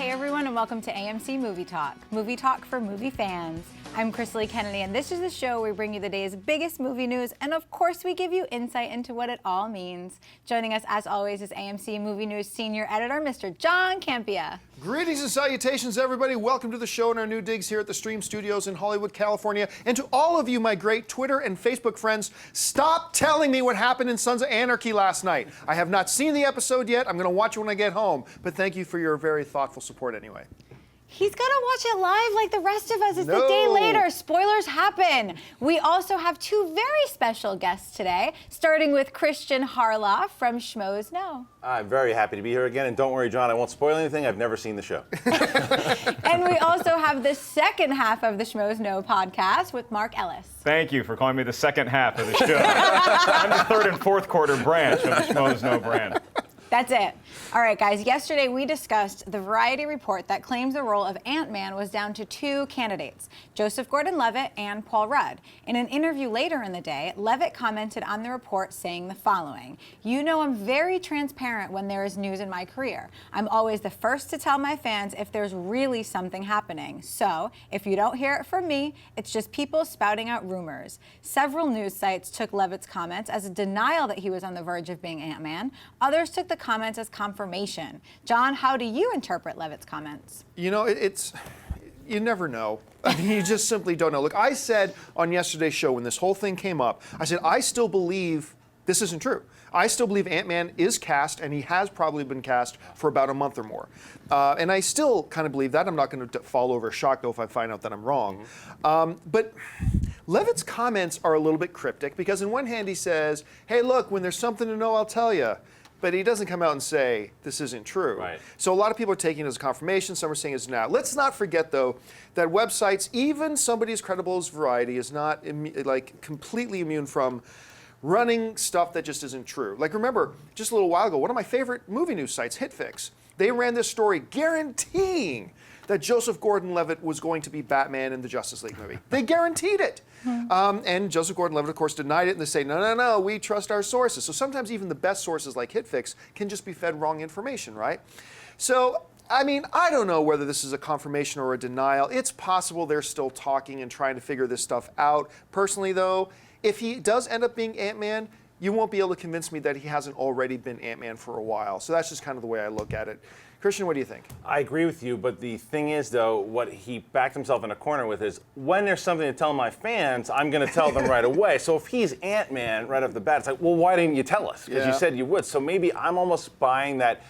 Hey everyone, and welcome to AMC Movie Talk for movie fans. I'm Kristian Kennedy, and this is the show where we bring you the day's biggest movie news, and of course we give you insight into what it all means. Joining us, as always, is AMC Movie News Senior Editor, Mr. John Campea. Greetings and salutations, everybody. Welcome to the show and our new digs here at the Stream Studios in Hollywood, California. And to all of you, my great Twitter and Facebook friends, stop telling me what happened in Sons of Anarchy last night. I have not seen the episode yet. I'm going to watch it when I get home. But thank you for your very thoughtful support anyway. He's gonna watch it live like the rest of us. It's the day later. Spoilers happen. We also have two very special guests today, starting with Kristian Harloff from Schmoes Know. I'm very happy to be here again, and don't worry, John, I won't spoil anything. I've never seen the show. And we also have the second half of the Schmoes Know podcast with Mark Ellis. Thank you for calling me the second half of the show. I'm the third and fourth quarter branch of the Schmoes Know brand. That's it. All right, guys, yesterday we discussed the Variety report that claims the role of Ant-Man was down to two candidates, Joseph Gordon-Levitt and Paul Rudd. In an interview later in the day, Levitt commented on the report saying the following: "You know, I'm very transparent when there is news in my career. I'm always the first to tell my fans if there's really something happening. So, if you don't hear it from me, it's just people spouting out rumors." Several news sites took Levitt's comments as a denial that he was on the verge of being Ant-Man. Others took the comments as confirmation. John, how do you interpret Levitt's comments? You know, you never know. I mean, you just simply don't know. Look, I said on yesterday's show when this whole thing came up, I said, I still believe this isn't true. I still believe Ant-Man is cast, and he has probably been cast for about a month or more. And I still kind of believe that. I'm not going to fall over shocked, though, if I find out that I'm wrong. But Levitt's comments are a little bit cryptic, because on one hand he says, hey, look, when there's something to know, I'll tell you. But he doesn't come out and say, this isn't true. Right. So a lot of people are taking it as confirmation, some are saying it's now. Let's not forget, though, that websites, even somebody as credible as Variety, is not completely immune from running stuff that just isn't true. Like, remember, just a little while ago, one of my favorite movie news sites, HitFix, they ran this story guaranteeing that Joseph Gordon-Levitt was going to be Batman in the Justice League movie. They guaranteed it. And Joseph Gordon-Levitt, of course, denied it, and they say, no, we trust our sources. So sometimes even the best sources like HitFix can just be fed wrong information, right? So, I mean, I don't know whether this is a confirmation or a denial. It's possible they're still talking and trying to figure this stuff out. Personally, though, if he does end up being Ant-Man, you won't be able to convince me that he hasn't already been Ant-Man for a while. So that's just kind of the way I look at it. Kristian, what do you think? I agree with you, but the thing is, though, what he backed himself in a corner with is, when there's something to tell my fans, I'm going to tell them right away. So if he's Ant-Man right off the bat, it's like, well, why didn't you tell us? Because you said you would. So maybe I'm almost buying that.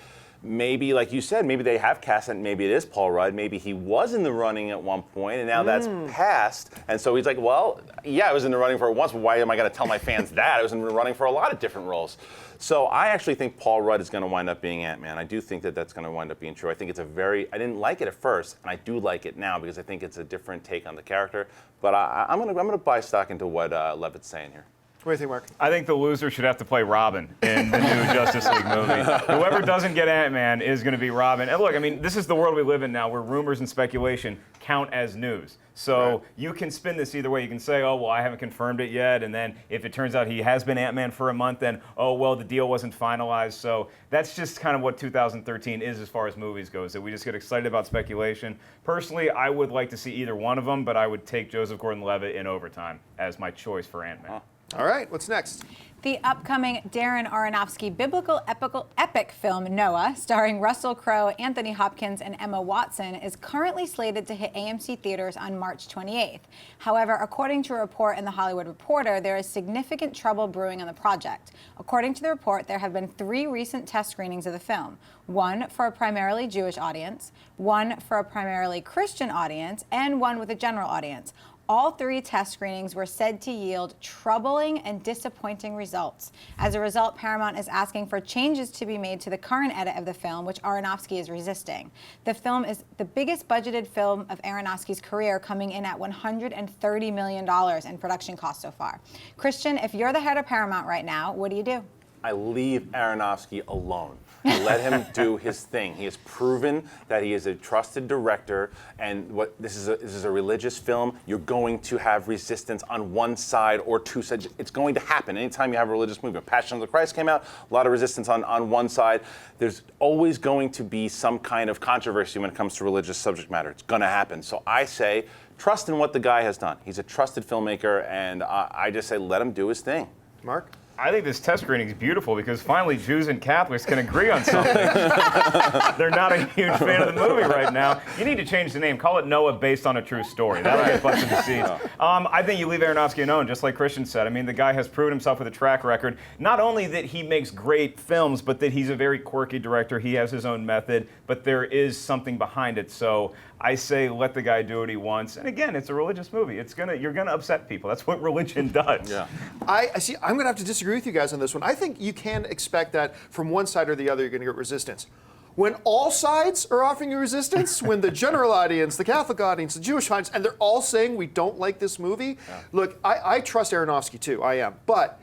Maybe, like you said, maybe they have cast it, maybe it is Paul Rudd, maybe he was in the running at one point, and now that's passed, and so he's like, well, yeah, I was in the running for it once, but why am I going to tell my fans that? I was in the running for a lot of different roles. So I actually think Paul Rudd is going to wind up being Ant-Man. I do think that that's going to wind up being true. I think it's I didn't like it at first, and I do like it now, because I think it's a different take on the character, but I'm going to buy stock into what Levitt's saying here. What do you think, Mark? I think the loser should have to play Robin in the new Justice League movie. Whoever doesn't get Ant-Man is going to be Robin. And look, I mean, this is the world we live in now, where rumors and speculation count as news. So you can spin this either way. You can say, oh, well, I haven't confirmed it yet. And then if it turns out he has been Ant-Man for a month, then, oh, well, the deal wasn't finalized. So that's just kind of what 2013 is as far as movies goes, that we just get excited about speculation. Personally, I would like to see either one of them, but I would take Joseph Gordon-Levitt in overtime as my choice for Ant-Man. All right, what's next? The upcoming Darren Aronofsky biblical epic film Noah, starring Russell Crowe, Anthony Hopkins, and Emma Watson, is currently slated to hit AMC theaters on March 28th. However, according to a report in The Hollywood Reporter, there is significant trouble brewing on the project. According to the report, there have been 3 recent test screenings of the film, one for a primarily Jewish audience, one for a primarily Christian audience, and one with a general audience. All 3 test screenings were said to yield troubling and disappointing results. As a result, Paramount is asking for changes to be made to the current edit of the film, which Aronofsky is resisting. The film is the biggest budgeted film of Aronofsky's career, coming in at $130 million in production costs so far. Kristian, if you're the head of Paramount right now, what do you do? I leave Aronofsky alone. I let him do his thing. He has proven that he is a trusted director, and this is a religious film. You're going to have resistance on one side or two sides. It's going to happen. Anytime you have a religious movie, Passion of the Christ came out, a lot of resistance on one side. There's always going to be some kind of controversy when it comes to religious subject matter. It's going to happen. So I say, trust in what the guy has done. He's a trusted filmmaker, and I just say, let him do his thing. Mark? I think this test screening is beautiful because finally Jews and Catholics can agree on something. They're not a huge fan of the movie right now. You need to change the name. Call it Noah based on a true story. That'll get butts in the seats. I think you leave Aronofsky alone, just like Kristian said. I mean, the guy has proven himself with a track record. Not only that he makes great films, but that he's a very quirky director. He has his own method, but there is something behind it. So I say let the guy do what he wants. And again, it's a religious movie. You're gonna upset people. That's what religion does. Yeah. I see. I'm going to have to disagree with you guys on this one. I think you can expect that from one side or the other, you're going to get resistance. When all sides are offering you resistance, when the general audience, the Catholic audience, the Jewish audience, and they're all saying we don't like this movie, look, I trust Aronofsky too. I am, but.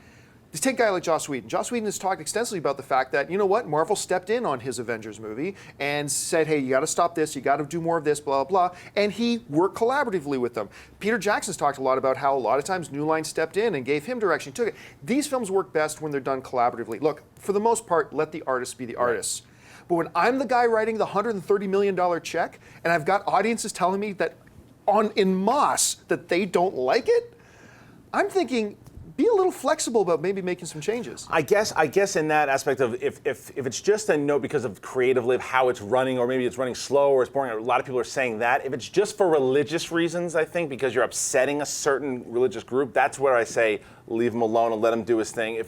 Just take a guy like Joss Whedon. Joss Whedon has talked extensively about the fact that, you know what, Marvel stepped in on his Avengers movie and said, hey, you got to stop this, you got to do more of this, blah, blah, blah. And he worked collaboratively with them. Peter Jackson's talked a lot about how a lot of times New Line stepped in and gave him direction, took it. These films work best when they're done collaboratively. Look, for the most part, let the artists be the artists. But when I'm the guy writing the $130 million check and I've got audiences telling me that en masse that they don't like it, I'm thinking, be a little flexible about maybe making some changes. I guess in that aspect of if it's just a note because of creatively of how it's running, or maybe it's running slow or it's boring, a lot of people are saying that. If it's just for religious reasons, I think, because you're upsetting a certain religious group, that's where I say leave him alone and let him do his thing.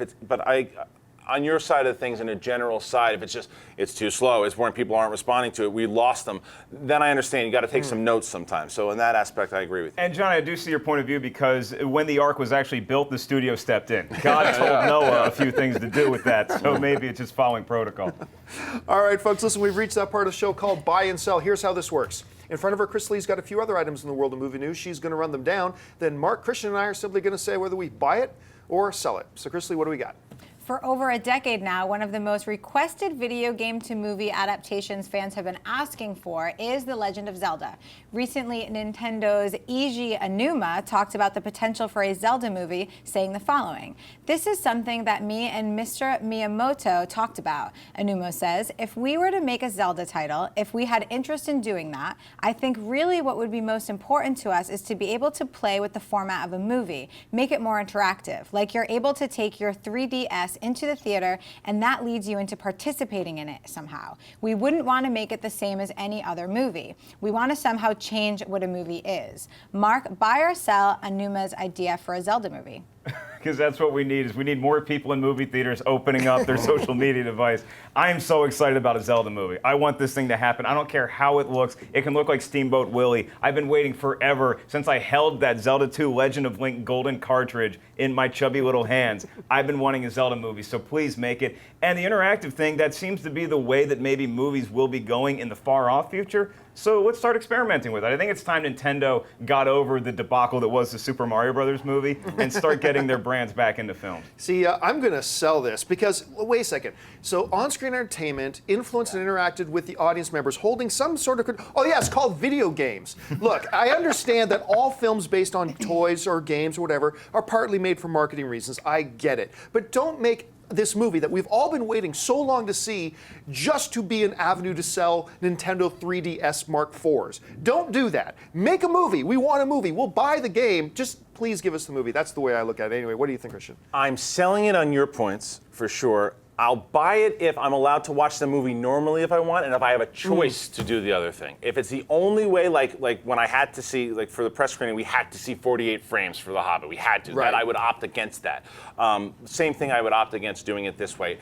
On your side of things, in a general side, if it's too slow, it's boring, people aren't responding to it, we lost them, then I understand you got to take some notes sometimes. So in that aspect, I agree with you. And John, I do see your point of view because when the Ark was actually built, the studio stepped in. God told Noah a few things to do with that, so maybe it's just following protocol. All right, folks, listen, we've reached that part of the show called Buy and Sell. Here's how this works. In front of her, Chris Lee's got a few other items in the world of movie news. She's going to run them down. Then Mark, Kristian, and I are simply going to say whether we buy it or sell it. So, Chris Lee, what do we got? For over a decade now, one of the most requested video game to movie adaptations fans have been asking for is The Legend of Zelda. Recently, Nintendo's Eiji Aonuma talked about the potential for a Zelda movie, saying the following: "This is something that me and Mr. Miyamoto talked about." Aonuma says, "If we were to make a Zelda title, if we had interest in doing that, I think really what would be most important to us is to be able to play with the format of a movie, make it more interactive, like you're able to take your 3DS into the theater and that leads you into participating in it somehow. We wouldn't want to make it the same as any other movie. We want to somehow change what a movie is." Mark, buy or sell Aonuma's idea for a Zelda movie? Because that's what we need, is we need more people in movie theaters opening up their social media device. I am so excited about a Zelda movie. I want this thing to happen. I don't care how it looks. It can look like Steamboat Willie. I've been waiting forever since I held that Zelda 2 Legend of Link golden cartridge in my chubby little hands. I've been wanting a Zelda movie, so please make it. And the interactive thing, that seems to be the way that maybe movies will be going in the far-off future. So let's start experimenting with it. I think it's time Nintendo got over the debacle that was the Super Mario Brothers movie and start getting their brands back into film. See, I'm going to sell this because, wait a second. So on-screen entertainment influenced and interacted with the audience members holding some sort of, oh yeah, it's called video games. Look, I understand that all films based on toys or games or whatever are partly made for marketing reasons. I get it. But don't make this movie that we've all been waiting so long to see just to be an avenue to sell Nintendo 3DS Mark IVs. Don't do that. Make a movie. We want a movie. We'll buy the game. Just please give us the movie. That's the way I look at it. Anyway, what do you think, Kristian? I'm selling it on your points, for sure. I'll buy it if I'm allowed to watch the movie normally if I want, and if I have a choice to do the other thing. If it's the only way, like when I had to see, like for the press screening, we had to see 48 frames for The Hobbit. We had to. Right. That I would opt against that. Same thing, I would opt against doing it this way.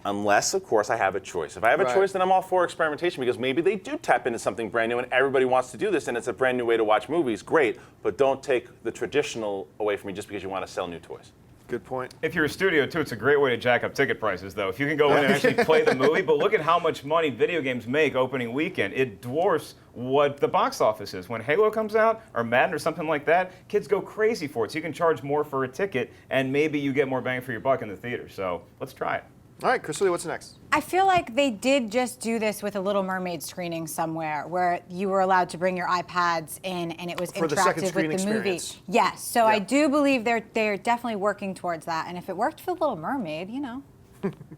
Unless, of course, I have a choice. If I have a choice, then I'm all for experimentation, because maybe they do tap into something brand new and everybody wants to do this and it's a brand new way to watch movies. Great, but don't take the traditional away from me just because you want to sell new toys. Good point. If you're a studio, too, it's a great way to jack up ticket prices, though. If you can go in and actually play the movie, but look at how much money video games make opening weekend. It dwarfs what the box office is. When Halo comes out, or Madden, or something like that, kids go crazy for it. So you can charge more for a ticket, and maybe you get more bang for your buck in the theater. So let's try it. All right, Kristian, what's next? I feel like they did just do this with a Little Mermaid screening somewhere, where you were allowed to bring your iPads in, and it was For the second interactive screen with the movie. experience. Yes, so Yeah. I do believe they're definitely working towards that. And if it worked for Little Mermaid,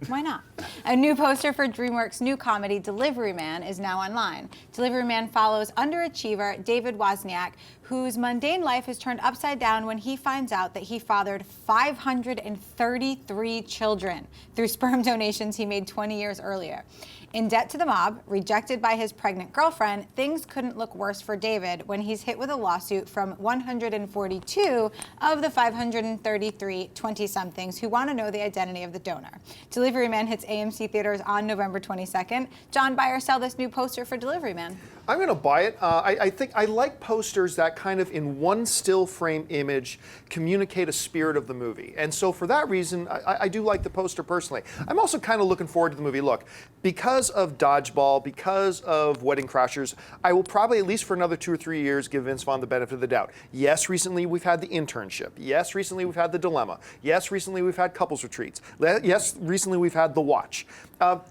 why not? A new poster for DreamWorks' new comedy, Delivery Man, is now online. Delivery Man follows underachiever David Wozniak, whose mundane life is turned upside down when he finds out that he fathered 533 children through sperm donations he made 20 years earlier. In debt to the mob, rejected by his pregnant girlfriend, things couldn't look worse for David when he's hit with a lawsuit from 142 of the 533 20-somethings who want to know the identity of the donor. Delivery Man hits AMC theaters on November 22nd. John, buy or sell this new poster for Delivery Man? I'm going to buy it. I think I like posters that kind of, in one still frame image, communicate a spirit of the movie. And so for that reason, I do like the poster personally. I'm also kind of looking forward to the movie. Look, because of Dodgeball, because of Wedding Crashers, I will probably, at least for another 2 or 3 years, give Vince Vaughn the benefit of the doubt. Yes, recently we've had The Internship. Yes, recently we've had The Dilemma. Yes, recently we've had Couples Retreats. Yes, recently we've had The Watch.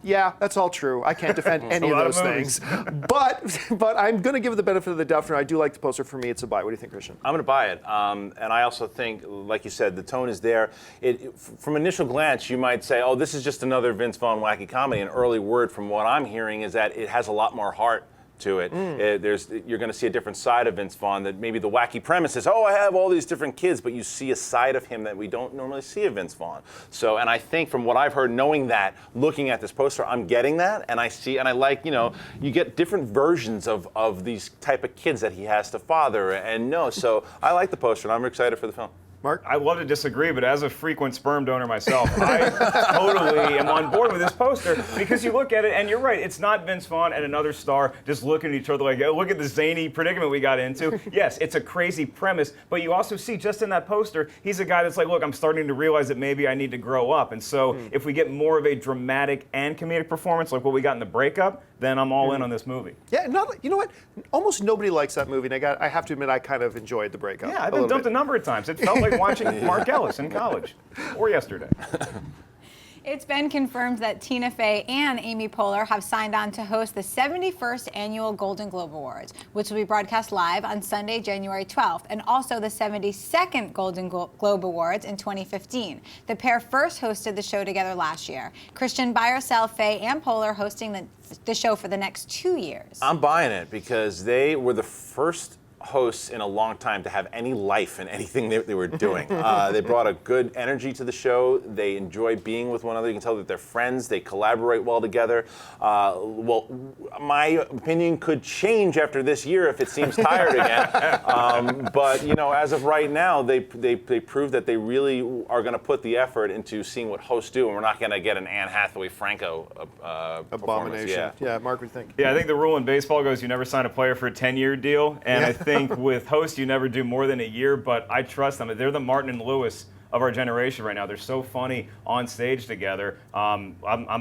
Yeah, that's all true. I can't defend any of those things. But I'm going to give it the benefit of the doubt. I do like the poster. For me, it's a buy. What do you think, Kristian? I'm going to buy it. And I also think, like you said, the tone is there. From initial glance, you might say, oh, this is just another Vince Vaughn wacky comedy. An early word from what I'm hearing is that it has a lot more heart to it. You're going to see a different side of Vince Vaughn, that maybe the wacky premise is, oh, I have all these different kids, but you see a side of him that we don't normally see of Vince Vaughn. So, and I think from what I've heard, knowing that, looking at this poster, I'm getting that, and I like, you get different versions of these type of kids that he has to father and know. So I like the poster, and I'm excited for the film. Mark? I love to disagree, but as a frequent sperm donor myself, I totally am on board with this poster, because you look at it, and you're right, it's not Vince Vaughn and another star just looking at each other like, oh, look at the zany predicament we got into. Yes, it's a crazy premise, but you also see just in that poster, he's a guy that's like, look, I'm starting to realize that maybe I need to grow up. And so if we get more of a dramatic and comedic performance like what we got in The Breakup, then I'm all in on this movie. Yeah, you know what? Almost nobody likes that movie, and I have to admit, I kind of enjoyed The Breakup. Yeah, I've been dumped a number of times. It felt like watching Mark Ellis in college, or yesterday. It's been confirmed that Tina Fey and Amy Poehler have signed on to host the 71st Annual Golden Globe Awards, which will be broadcast live on Sunday, January 12th, and also the 72nd Golden Globe Awards in 2015. The pair first hosted the show together last year. Kristian, buy or sell Fey and Poehler hosting the show for the next 2 years? I'm buying it, because they were the first hosts in a long time to have any life in anything they were doing. They brought a good energy to the show. They enjoy being with one another. You can tell that they're friends. They collaborate well together. Well, my opinion could change after this year if it seems tired again. But as of right now, they prove that they really are going to put the effort into seeing what hosts do, and we're not going to get an Anne Hathaway Franco Abomination. Yeah, Mark, what do you think? Yeah, I think the rule in baseball goes you never sign a player for a 10-year deal, and I think with hosts you never do more than a year, but I trust them. They're the Martin and Lewis of our generation right now. They're so funny on stage together. I'm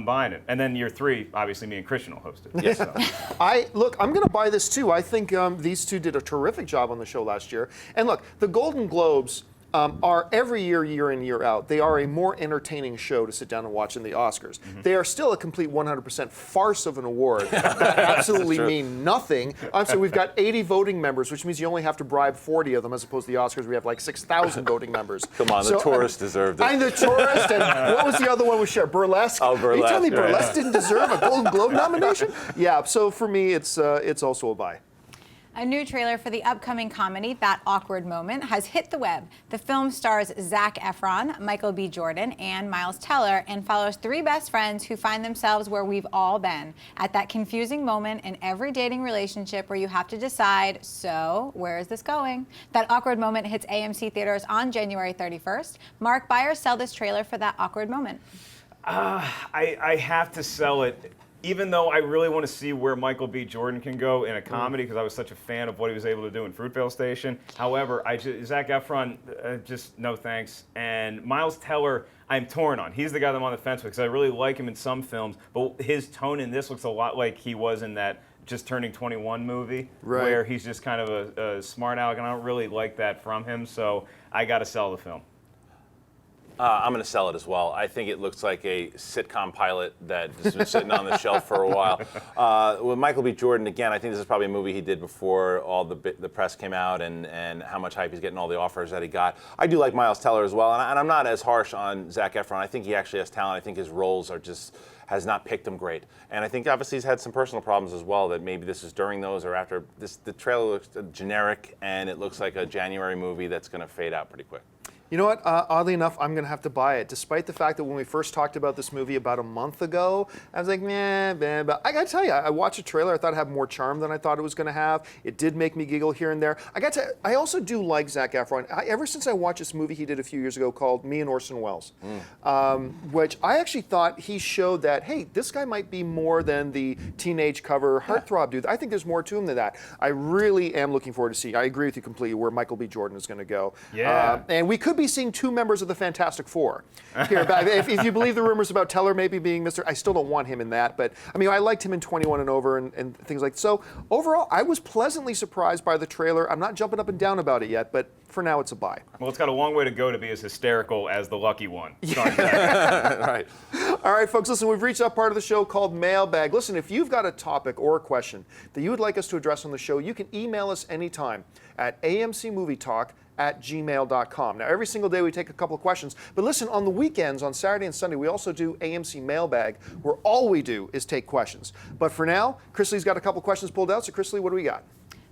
buying it. And then year 3, obviously me and Kristian will host it. Yes. So. I'm going to buy this too. I think these two did a terrific job on the show last year. And look, the Golden Globes are every year, year in, year out, they are a more entertaining show to sit down and watch than the Oscars. They are still a complete 100% farce of an award that absolutely mean nothing. So we've got 80 voting members, which means you only have to bribe 40 of them, as opposed to the Oscars, we have like 6,000 voting members. Come on, the Tourist deserved it. I'm the Tourist, and what was the other one we shared? Burlesque? Oh, Burlesque. Are you telling me right. Burlesque didn't deserve a Golden Globe nomination? Yeah, so for me, it's also a buy. A new trailer for the upcoming comedy, That Awkward Moment, has hit the web. The film stars Zac Efron, Michael B. Jordan, and Miles Teller, and follows 3 best friends who find themselves where we've all been, at that confusing moment in every dating relationship where you have to decide, so where is this going? That Awkward Moment hits AMC theaters on January 31st. Mark, buy or sell this trailer for That Awkward Moment? I have to sell it. Even though I really want to see where Michael B. Jordan can go in a comedy, because I was such a fan of what he was able to do in Fruitvale Station. However, Zac Efron, just no thanks. And Miles Teller, I'm torn on. He's the guy that I'm on the fence with, because I really like him in some films, but his tone in this looks a lot like he was in that Just Turning 21 movie, where he's just kind of a, a smart aleck, and I don't really like that from him, so I got to sell the film. I'm going to sell it as well. I think it looks like a sitcom pilot that has been sitting on the shelf for a while. With Michael B. Jordan, again, I think this is probably a movie he did before all the press came out and how much hype he's getting, all the offers that he got. I do like Miles Teller as well, and I'm not as harsh on Zac Efron. I think he actually has talent. I think his roles are just has not picked him great. And I think obviously he's had some personal problems as well, that maybe this is during those or after. The trailer looks generic, and it looks like a January movie that's going to fade out pretty quick. You know what? Oddly enough, I'm going to have to buy it, despite the fact that when we first talked about this movie about a month ago, I was like, meh. But I got to tell you, I watched the trailer. I thought it had more charm than I thought it was going to have. It did make me giggle here and there. I also do like Zac Efron. Ever since I watched this movie he did a few years ago called Me and Orson Welles, which I actually thought he showed that, hey, this guy might be more than the teenage cover heartthrob dude. I think there's more to him than that. I really am looking forward to see. I agree with you completely where Michael B. Jordan is going to go. Yeah. And we could be seeing two members of the Fantastic Four here. if you believe the rumors about Teller maybe being Mr. I still don't want him in that, but I mean, I liked him in 21 and Over and things like that. So overall, I was pleasantly surprised by the trailer. I'm not jumping up and down about it yet, but for now, it's a buy. Well, it's got a long way to go to be as hysterical as The Lucky One. Right. All right, folks, listen, we've reached that part of the show called Mailbag. Listen, if you've got a topic or a question that you would like us to address on the show, you can email us anytime at amcmovietalk@gmail.com. Now, every single day we take a couple of questions, but listen, on the weekends, on Saturday and Sunday, we also do AMC Mailbag, where all we do is take questions. But for now, Kristian's got a couple of questions pulled out, so Kristian, what do we got?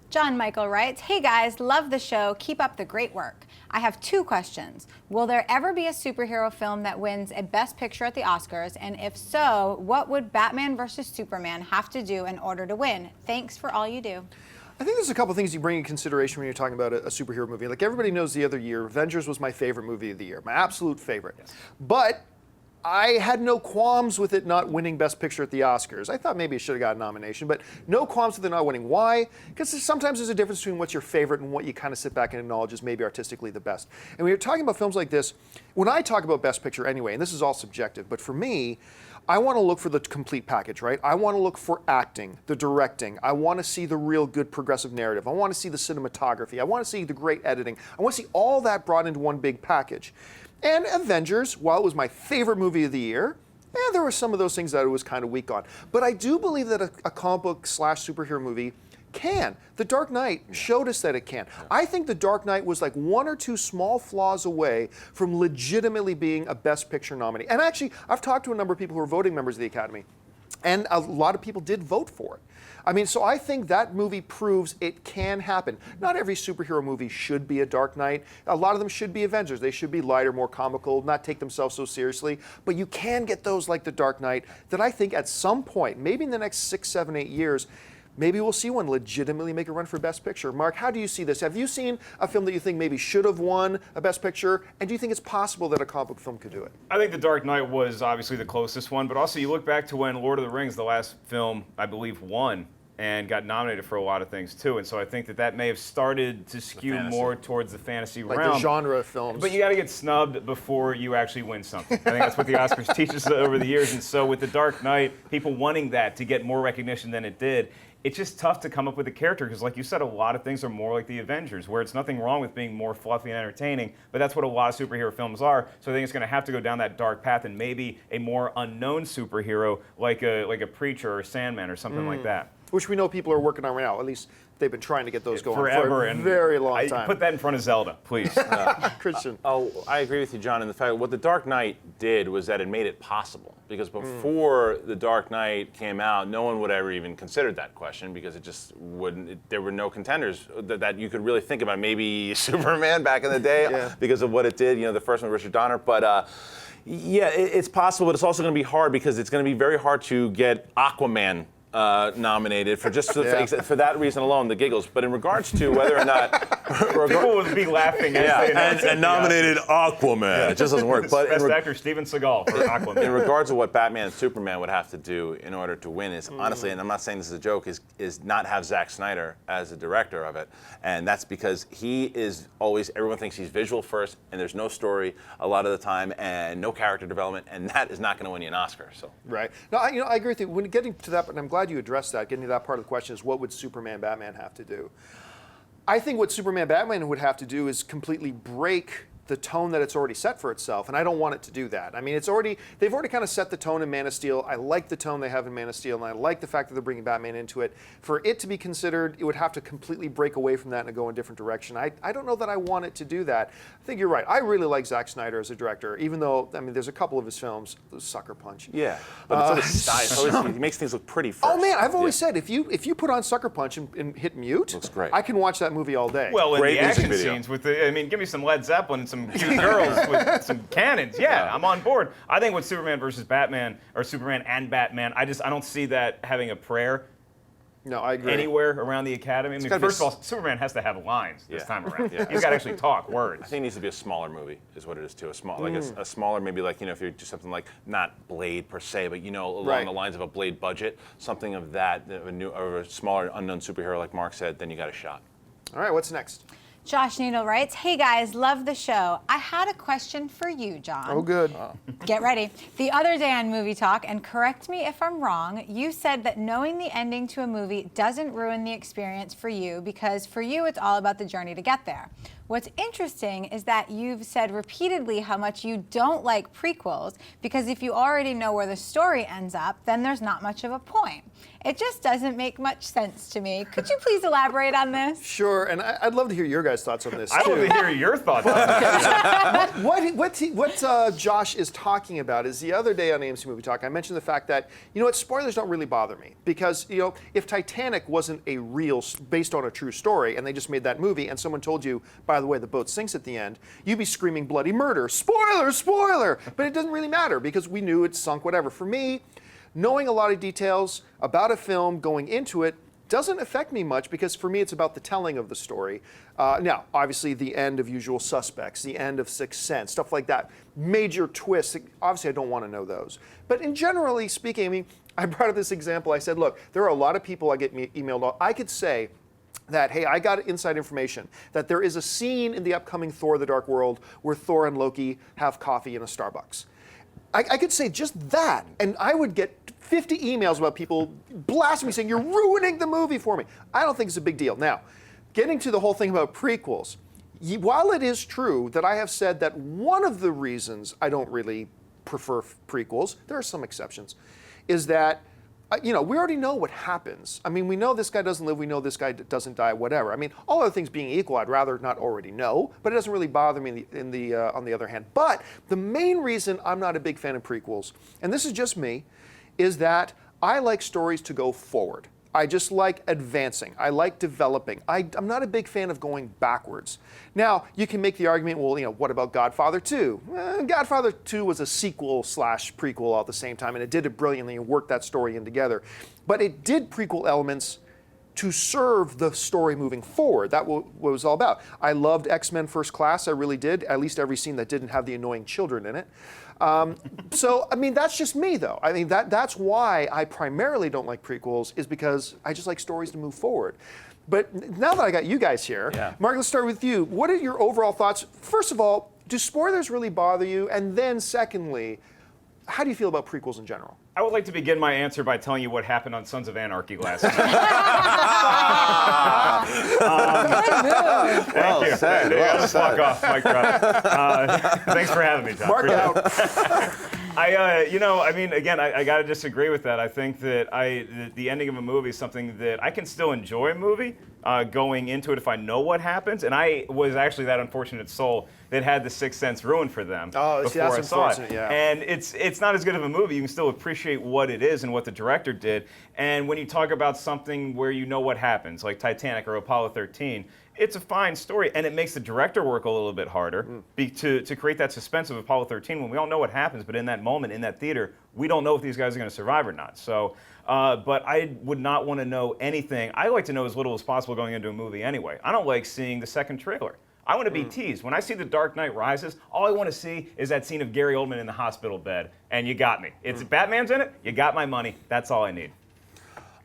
John Michael writes, hey guys, love the show. Keep up the great work. I have two questions. Will there ever be a superhero film that wins a Best Picture at the Oscars? And if so, what would Batman vs. Superman have to do in order to win? Thanks for all you do. I think there's a couple things you bring in consideration when you're talking about a superhero movie. Like everybody knows the other year, Avengers was my favorite movie of the year, my absolute favorite. Yes. But I had no qualms with it not winning Best Picture at the Oscars. I thought maybe it should have got a nomination, but no qualms with it not winning. Why? Because sometimes there's a difference between what's your favorite and what you kind of sit back and acknowledge is maybe artistically the best. And when you're talking about films like this, when I talk about Best Picture anyway, and this is all subjective, but for me, I want to look for the complete package, right? I want to look for acting, the directing. I want to see the real good progressive narrative. I want to see the cinematography. I want to see the great editing. I want to see all that brought into one big package. And Avengers, while it was my favorite movie of the year, there were some of those things that it was kind of weak on. But I do believe that a comic book / superhero movie can. The Dark Knight showed us that it can. I think The Dark Knight was like one or two small flaws away from legitimately being a Best Picture nominee. And actually, I've talked to a number of people who are voting members of the Academy, and a lot of people did vote for it. I mean, so I think that movie proves it can happen. Not every superhero movie should be a Dark Knight. A lot of them should be Avengers. They should be lighter, more comical, not take themselves so seriously. But you can get those like The Dark Knight that I think at some point, maybe in the next 6, 7, 8 years, maybe we'll see one legitimately make a run for Best Picture. Mark, how do you see this? Have you seen a film that you think maybe should have won a Best Picture? And do you think it's possible that a comic book film could do it? I think The Dark Knight was obviously the closest one, but also you look back to when Lord of the Rings, the last film, I believe, won and got nominated for a lot of things too. And so I think that may have started to skew more towards the fantasy realm. Like the genre of films. But you got to get snubbed before you actually win something. I think that's what the Oscars teach us over the years. And so with The Dark Knight, people wanting that to get more recognition than it did, it's just tough to come up with a character because, like you said, a lot of things are more like the Avengers, where it's nothing wrong with being more fluffy and entertaining, but that's what a lot of superhero films are. So I think it's going to have to go down that dark path and maybe a more unknown superhero like a Preacher or Sandman or something like that. Which we know people are working on right now. At least they've been trying to get those going forever for a very long time. Put that in front of Zelda, please. Kristian. I agree with you, John, in the fact that what The Dark Knight did was that it made it possible. Because before The Dark Knight came out, no one would ever even considered that question because it just wouldn't. There were no contenders that you could really think about. Maybe Superman back in the day because of what it did. You know, the first one, Richard Donner, but. Yeah, it's possible, but it's also going to be hard because it's going to be very hard to get Aquaman nominated for just for that reason alone, the giggles. But in regards to whether or not people would be laughing and nominated Aquaman, it just doesn't work. But Best actor Steven Seagal for Aquaman. In regards to what Batman and Superman would have to do in order to win is honestly, and I'm not saying this is a joke, is not have Zack Snyder as the director of it, and that's because he is always everyone thinks he's visual first, and there's no story a lot of the time, and no character development, and that is not going to win you an Oscar. So right. No, I agree with you. When getting to that, and I'm glad you addressed that. Getting to that part of the question is what would Superman Batman have to do? I think what Superman Batman would have to do is completely break the tone that it's already set for itself, and I don't want it to do that. I mean, they've already kind of set the tone in Man of Steel. I like the tone they have in Man of Steel, and I like the fact that they're bringing Batman into it. For it to be considered, it would have to completely break away from that and go in a different direction. I don't know that I want it to do that. I think you're right. I really like Zack Snyder as a director, even though, I mean, there's a couple of his films, Sucker Punch. Yeah, but it's always style. He makes things look pretty first. Oh man, I've always said, if you put on Sucker Punch and hit mute, looks great. I can watch that movie all day. Well, in Great the music action video. scenes with I mean, give me some Led Zeppelin and some cute girls with some cannons. Yeah, I'm on board. I think with Superman versus Batman, or Superman and Batman, I don't see that having a prayer no, I agree. anywhere around the Academy. I mean, first of all, Superman has to have lines this time around. He's got to actually talk words. I think it needs to be a smaller movie, is what it is too. A small, like a smaller, maybe like if you're just something like not Blade per se, but along the lines of a Blade budget, something of that, or a smaller unknown superhero like Mark said, then you got a shot. All right, what's next? Josh Needle writes, "Hey guys, love the show. I had a question for you, John." Oh, good. Get ready. The other day on Movie Talk, and correct me if I'm wrong, you said that knowing the ending to a movie doesn't ruin the experience for you because for you it's all about the journey to get there. What's interesting is that you've said repeatedly how much you don't like prequels because if you already know where the story ends up, then there's not much of a point. It just doesn't make much sense to me. Could you please elaborate on this? Sure, and I'd love to hear your guys' thoughts on this, I too. want to hear your thoughts on that. What Josh is talking about is the other day on AMC Movie Talk, I mentioned the fact that, spoilers don't really bother me. Because, if Titanic wasn't based on a true story, and they just made that movie, and someone told you, by the way, the boat sinks at the end, you'd be screaming bloody murder, spoiler, spoiler! But it doesn't really matter, because we knew it sunk, whatever. For me, knowing a lot of details about a film going into it doesn't affect me much because for me it's about the telling of the story. Now, obviously the end of Usual Suspects, the end of Sixth Sense, stuff like that, major twists, obviously I don't want to know those. But in generally speaking, I mean, I brought up this example, I said, look, there are a lot of people I get emailed on. I could say that, hey, I got inside information that there is a scene in the upcoming Thor: The Dark World where Thor and Loki have coffee in a Starbucks. I could say just that, and I would get 50 emails about people blasting me saying, you're ruining the movie for me. I don't think it's a big deal. Now, getting to the whole thing about prequels, while it is true that I have said that one of the reasons I don't really prefer prequels, there are some exceptions, is that we already know what happens. I mean, we know this guy doesn't live, we know this guy doesn't die, whatever. I mean, all other things being equal, I'd rather not already know, but it doesn't really bother me on the other hand. But the main reason I'm not a big fan of prequels, and this is just me, is that I like stories to go forward. I just like advancing. I like developing. I'm not a big fan of going backwards. Now, you can make the argument, well, what about Godfather 2? Godfather 2 was a sequel/prequel all at the same time, and it did it brilliantly and worked that story in together. But it did prequel elements to serve the story moving forward. That was what it was all about. I loved X-Men First Class, I really did, at least every scene that didn't have the annoying children in it. So, I mean, that's just me, though. I mean, that's why I primarily don't like prequels, is because I just like stories to move forward. But now that I got you guys here, Mark, let's start with you. What are your overall thoughts? First of all, do spoilers really bother you? And then secondly, how do you feel about prequels in general? I would like to begin my answer by telling you what happened on Sons of Anarchy last night. Well said. Well said. Fuck off, Mike Drop. Thanks for having me, John. Mark out. I mean, again, I got to disagree with that. I think that the ending of a movie is something that I can still enjoy a movie going into it if I know what happens. And I was actually that unfortunate soul that had The Sixth Sense ruined for them before I saw it. Yeah. And it's not as good of a movie. You can still appreciate what it is and what the director did. And when you talk about something where you know what happens, like Titanic or Apollo 13, it's a fine story, and it makes the director work a little bit harder to create that suspense of Apollo 13 when we all know what happens, but in that moment, in that theater, we don't know if these guys are going to survive or not. So, but I would not want to know anything. I like to know as little as possible going into a movie anyway. I don't like seeing the second trailer. I want to be teased. When I see The Dark Knight Rises, all I want to see is that scene of Gary Oldman in the hospital bed, and you got me. It's Batman's in it, you got my money, that's all I need.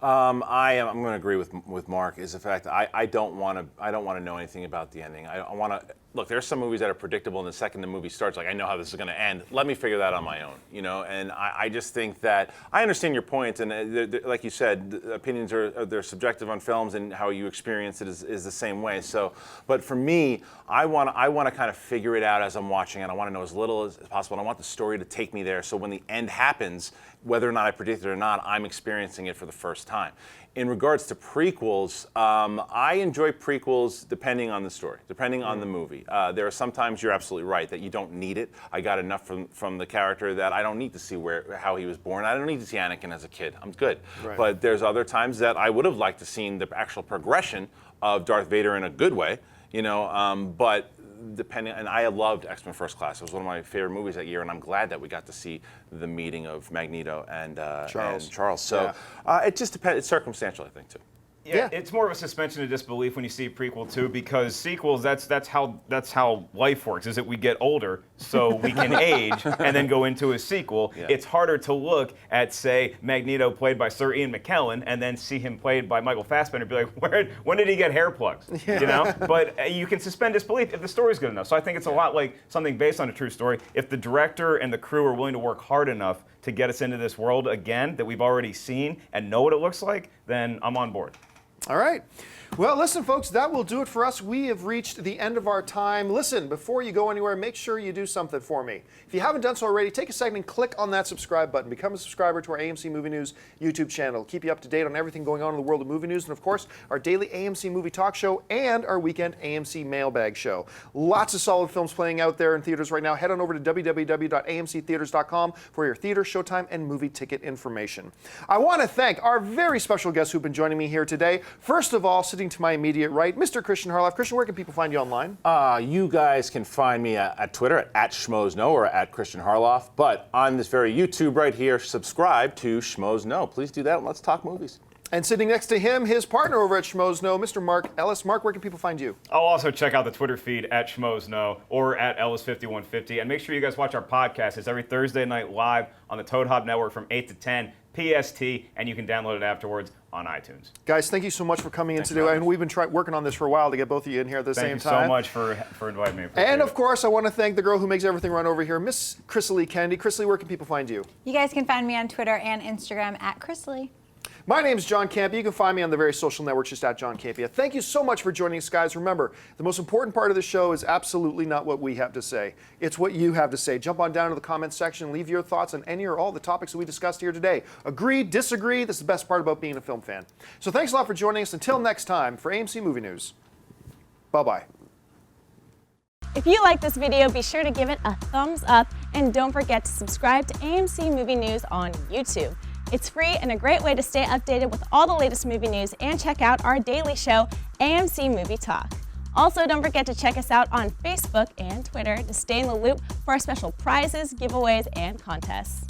I'm going to agree with Mark. Is the fact that I don't want to know anything about the ending. I want to look, there's some movies that are predictable, and the second the movie starts, like, I know how this is going to end. Let me figure that on my own, you know? And I just think that, I understand your point, and like you said, the opinions they're subjective on films, and how you experience it is the same way. So, but for me, I want to kind of figure it out as I'm watching it. I want to know as little as possible, and I want the story to take me there, so when the end happens, whether or not I predict it or not, I'm experiencing it for the first time. In regards to prequels, I enjoy prequels depending on the story, depending on the movie. There are sometimes you're absolutely right that you don't need it. I got enough from the character that I don't need to see how he was born. I don't need to see Anakin as a kid. I'm good. Right. But there's other times that I would have liked to seen the actual progression of Darth Vader in a good way, you know. But depending, and I loved X-Men First Class. It was one of my favorite movies that year, and I'm glad that we got to see the meeting of Magneto and Charles. So it just depends. It's circumstantial, I think, too. Yeah, it's more of a suspension of disbelief when you see a prequel too, because sequels, that's how life works, is that we get older so we can age and then go into a sequel. Yeah. It's harder to look at, say, Magneto played by Sir Ian McKellen and then see him played by Michael Fassbender and be like, when did he get hair plugs? Yeah. You know? But you can suspend disbelief if the story's good enough. So I think it's a lot like something based on a true story. If the director and the crew are willing to work hard enough to get us into this world again that we've already seen and know what it looks like, then I'm on board. All right. Well, listen, folks, that will do it for us. We have reached the end of our time. Listen, before you go anywhere, make sure you do something for me. If you haven't done so already, take a second and click on that subscribe button. Become a subscriber to our AMC Movie News YouTube channel. Keep you up to date on everything going on in the world of movie news, and of course, our daily AMC Movie Talk show and our weekend AMC Mailbag show. Lots of solid films playing out there in theaters right now. Head on over to www.amctheaters.com for your theater, showtime, and movie ticket information. I want to thank our very special guests who've been joining me here today. First of all, sitting to my immediate right, Mr. Kristian Harloff. Kristian, where can people find you online? You guys can find me at Twitter at Schmoes Know or at Kristian Harloff. But on this very YouTube right here, subscribe to Schmoes Know. Please do that and let's talk movies. And sitting next to him, his partner over at Schmoes Know, Mr. Mark Ellis. Mark, where can people find you? I'll also check out the Twitter feed at Schmoes Know or at Ellis5150. And make sure you guys watch our podcast. It's every Thursday night live on the Toad Hop Network from 8 to 10 PST, and you can download it afterwards on iTunes. Guys, thank you so much for coming in today. And we've been working on this for a while to get both of you in here at the same time. Thank you so much for inviting me. And of course, I want to thank the girl who makes everything run over here, Miss Kristian Kennedy. Kristian, where can people find you? You guys can find me on Twitter and Instagram at Kristian. My name is John Campia. You can find me on the various social networks just at John Campia. Thank you so much for joining us, guys. Remember, the most important part of the show is absolutely not what we have to say. It's what you have to say. Jump on down to the comments section. Leave your thoughts on any or all the topics that we discussed here today. Agree, disagree. This is the best part about being a film fan. So thanks a lot for joining us. Until next time, for AMC Movie News, bye-bye. If you like this video, be sure to give it a thumbs up and don't forget to subscribe to AMC Movie News on YouTube. It's free and a great way to stay updated with all the latest movie news and check out our daily show, AMC Movie Talk. Also, don't forget to check us out on Facebook and Twitter to stay in the loop for our special prizes, giveaways, and contests.